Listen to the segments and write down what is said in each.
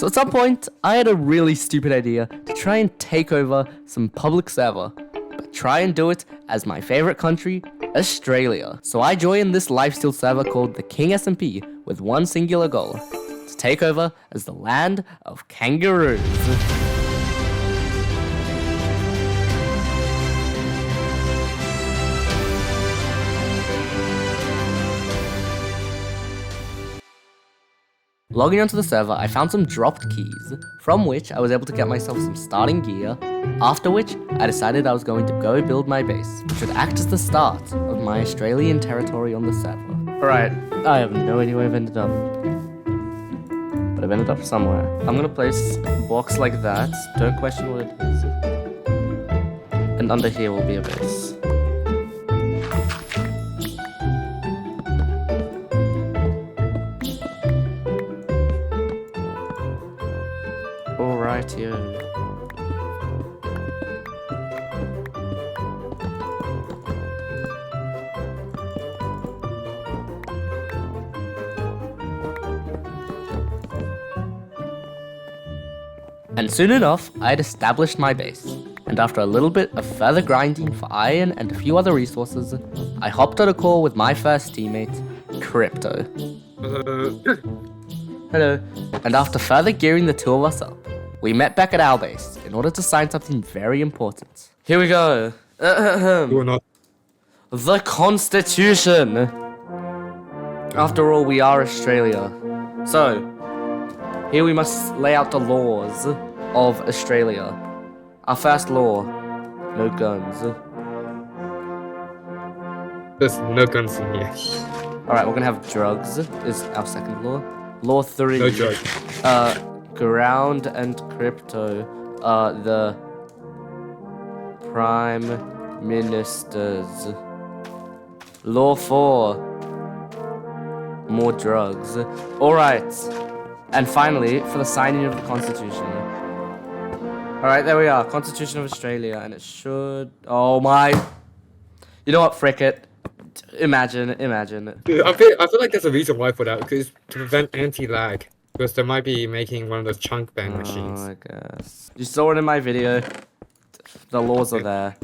So at some point, I had a really stupid idea to try and take over some public server, but try and do it as my favorite country, Australia. So I joined this LifeSteal server called the King SMP with one singular goal: to take over as the land of kangaroos. Logging onto the server, I found some dropped keys, from which I was able to get myself some starting gear, after which I decided I was going to go build my base, which would act as the start of my Australian territory on the server. Alright, I have no idea where I've ended up, but I've ended up somewhere. I'm gonna place a box like that, don't question what it is, and under here will be a base. Right here. And soon enough, I had established my base, and after a little bit of further grinding for iron and a few other resources, I hopped on a call with my first teammate, Crypto. Hello. And after further gearing the two of us up, we met back at our base in order to sign something very important. Here we go. The Constitution. After all, we are Australia. So, here we must lay out the laws of Australia. Our first law, no guns. There's no guns in here. Alright, we're gonna have drugs, is our second law. Law 3. No drugs. Ground and Crypto are the Prime Ministers. Law 4. More drugs. Alright. And finally, for the signing of the Constitution. Alright, there we are. Constitution of Australia. And it should... Oh my... You know what? Frick it. Imagine. Dude, I feel like there's a reason why for that, because to prevent anti-lag. Because they might be making one of those chunk bang machines. I guess. You saw it in my video. The laws are there.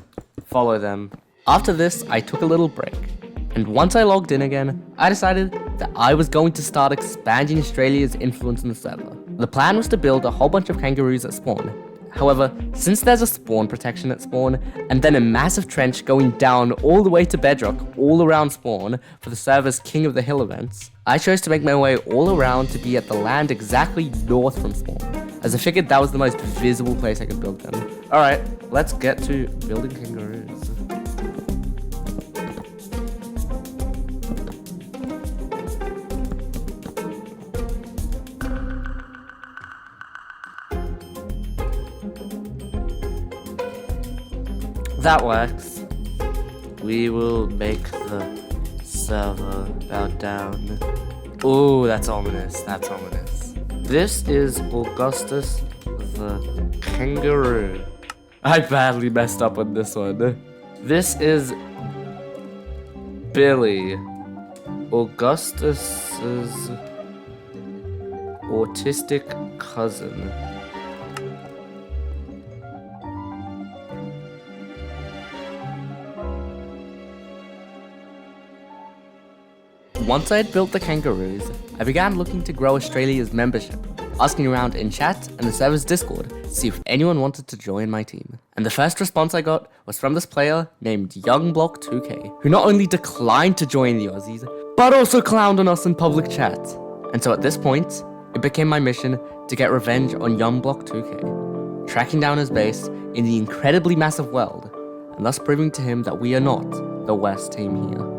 Follow them. After this, I took a little break. And once I logged in again, I decided that I was going to start expanding Australia's influence in the server. The plan was to build a whole bunch of kangaroos at spawn. However, since there's a spawn protection at spawn, and then a massive trench going down all the way to bedrock all around spawn for the server's King of the Hill events, I chose to make my way all around to be at the land exactly north from spawn, as I figured that was the most visible place I could build them. Alright, let's get to building kangaroos. That works. We will make the server bow down. Ooh, that's ominous. This is Augustus the kangaroo. I badly messed up on this one. This is Billy, Augustus's autistic cousin. Once I had built the kangaroos, I began looking to grow Australia's membership, asking around in chat and the server's Discord to see if anyone wanted to join my team. And the first response I got was from this player named YoungBlock2K, who not only declined to join the Aussies, but also clowned on us in public chat. And so at this point, it became my mission to get revenge on YoungBlock2K, tracking down his base in the incredibly massive world, and thus proving to him that we are not the worst team here.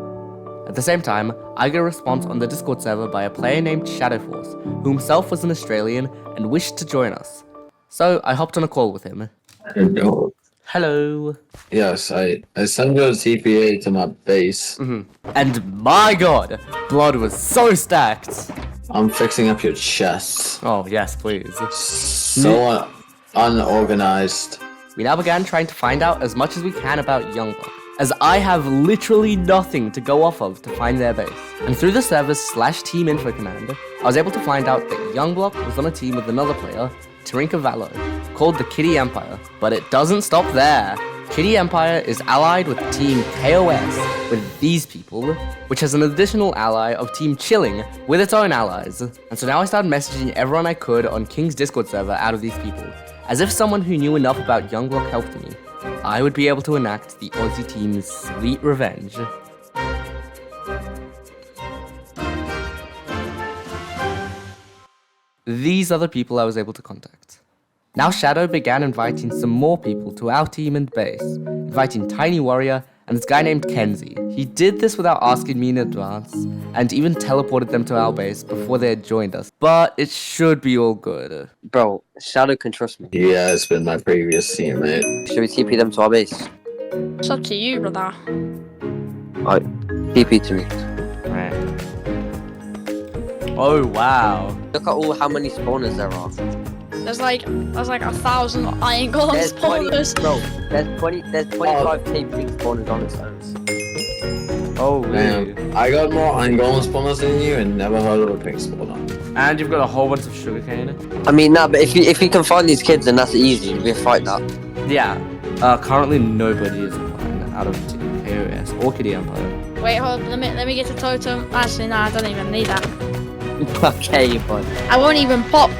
At the same time, I got a response on the Discord server by a player named Shadowforce, who himself was an Australian and wished to join us. So I hopped on a call with him. Hello. Yes, I sent your TPA to my base. And my god, blood was so stacked. I'm fixing up your chest. Oh, yes, please. So unorganized. We now began trying to find out as much as we can about YoungBlock, as I have literally nothing to go off of to find their base. And through the server's /team info command, I was able to find out that Youngblock was on a team with another player, Vallo, called the Kitty Empire. But it doesn't stop there. Kitty Empire is allied with Team KOS with these people, which has an additional ally of Team Chilling with its own allies. And so now I started messaging everyone I could on King's Discord server out of these people, as if someone who knew enough about Youngblock helped me, I would be able to enact the Aussie team's sweet revenge. These are the people I was able to contact. Now Shadow began inviting some more people to our team and base, inviting Tiny Warrior and this guy named Kenzie. He did this without asking me in advance, and even teleported them to our base before they had joined us. But it should be all good. Bro, Shadow can trust me. Yeah, it's been my previous teammate. Should we TP them to our base? It's up to you, brother. Alright, TP to me. Right. Oh wow. Look at how many spawners there are. There's like 1,000 iron golem There's 20, spawners. bro, there's 25k big spawners on its own. Oh Man, really? I got more iron golem spawners than you and never heard of a pink spawner. And you've got a whole bunch of sugarcane. I mean, nah, but if you can find these kids, then that's easy. We fight that. Yeah. Currently nobody is flying out of Team KOS or Kitty Empire. Wait, hold on, let me get a totem. Actually, nah, I don't even need that. Okay, bud. I won't even pop.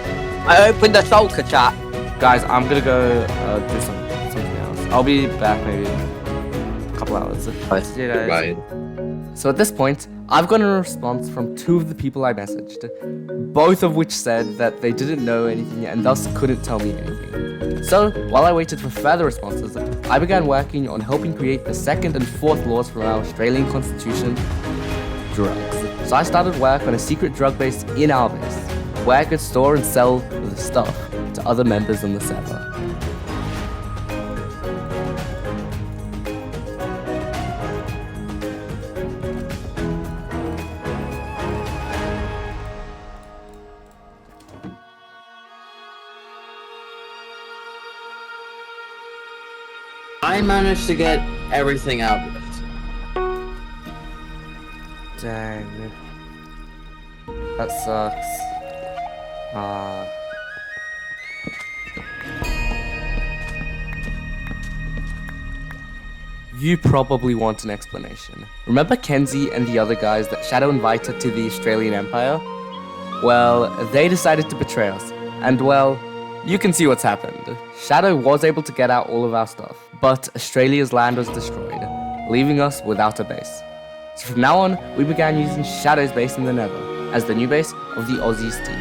I opened the shulker chat. Guys, I'm gonna go do something else. I'll be back maybe a couple hours. Bye. See you guys. Right. So at this point, I've gotten a response from 2 of the people I messaged, both of which said that they didn't know anything and thus couldn't tell me anything. So, while I waited for further responses, I began working on helping create the 2nd and 4th laws from our Australian Constitution, drugs. So I started work on a secret drug base in our base, where I could store and sell the stuff to other members in the server. I managed to get everything out of it. Dang. That sucks. You probably want an explanation. Remember Kenzie and the other guys that Shadow invited to the Australian Empire? Well, they decided to betray us, and well, you can see what's happened. Shadow was able to get out all of our stuff, but Australia's land was destroyed, leaving us without a base. So from now on, we began using Shadow's base in the Nether as the new base of the Aussies team.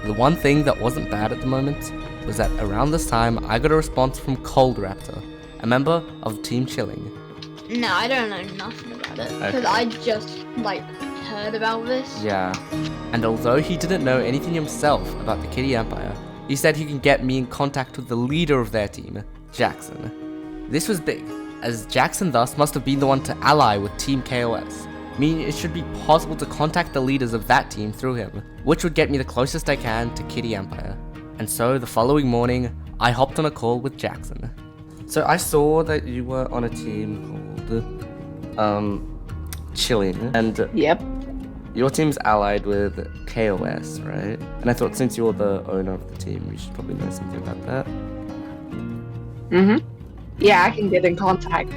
The one thing that wasn't bad at the moment was that around this time I got a response from Cold Raptor, a member of Team Chilling. No, I don't know nothing about it because Okay. I just heard about this. Yeah, and although he didn't know anything himself about the Kitty Empire, he said he can get me in contact with the leader of their team, Jackson. This was big, as Jackson thus must have been the one to ally with Team KOS, meaning it should be possible to contact the leaders of that team through him, which would get me the closest I can to Kitty Empire. And so the following morning, I hopped on a call with Jackson. So I saw that you were on a team called Chilling, and Yep. your team's allied with KOS, right? And I thought since you're the owner of the team, you should probably know something about that. Yeah, I can get in contact.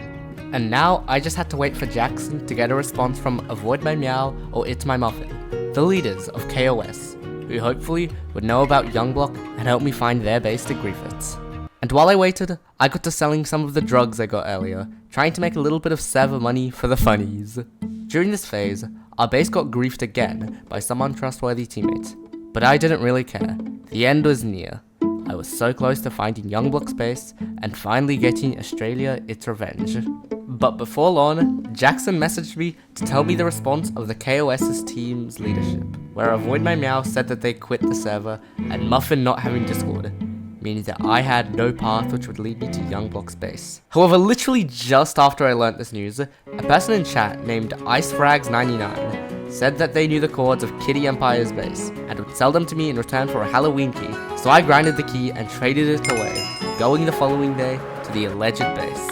And now I just had to wait for Jackson to get a response from Avoid My Meow or It's My Muffin, the leaders of KOS, who hopefully would know about Youngblock and help me find their base to grief it. And while I waited, I got to selling some of the drugs I got earlier, trying to make a little bit of Sever money for the funnies. During this phase, our base got griefed again by some untrustworthy teammate, but I didn't really care. The end was near. I was so close to finding Youngblock's base and finally getting Australia its revenge. But before long, Jackson messaged me to tell me the response of the KOS's team's leadership, where Avoid My Meow said that they quit the server and Muffin not having Discord, meaning that I had no path which would lead me to Youngblock's base. However, literally just after I learnt this news, a person in chat named IceFrags99 said that they knew the codes of Kitty Empire's base and would sell them to me in return for a Halloween key, so I grinded the key and traded it away, going the following day to the alleged base.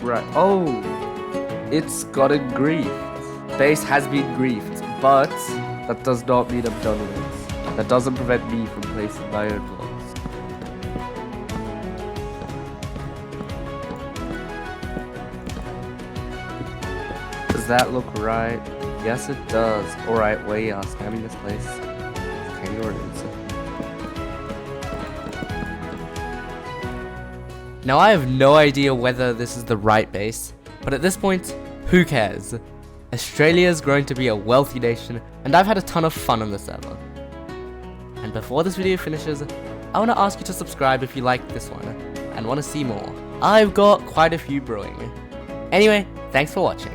Right, oh, it's got a griefed. Base has been griefed, but that does not mean I'm done with it. That doesn't prevent me from placing my own blocks. Does that look right? Yes, it does. Alright, we are spamming this place. Kangaroos. Now, I have no idea whether this is the right base, but at this point, who cares? Australia is growing to be a wealthy nation, and I've had a ton of fun on the server. And before this video finishes, I want to ask you to subscribe if you like this one, and want to see more. I've got quite a few brewing. Anyway, thanks for watching.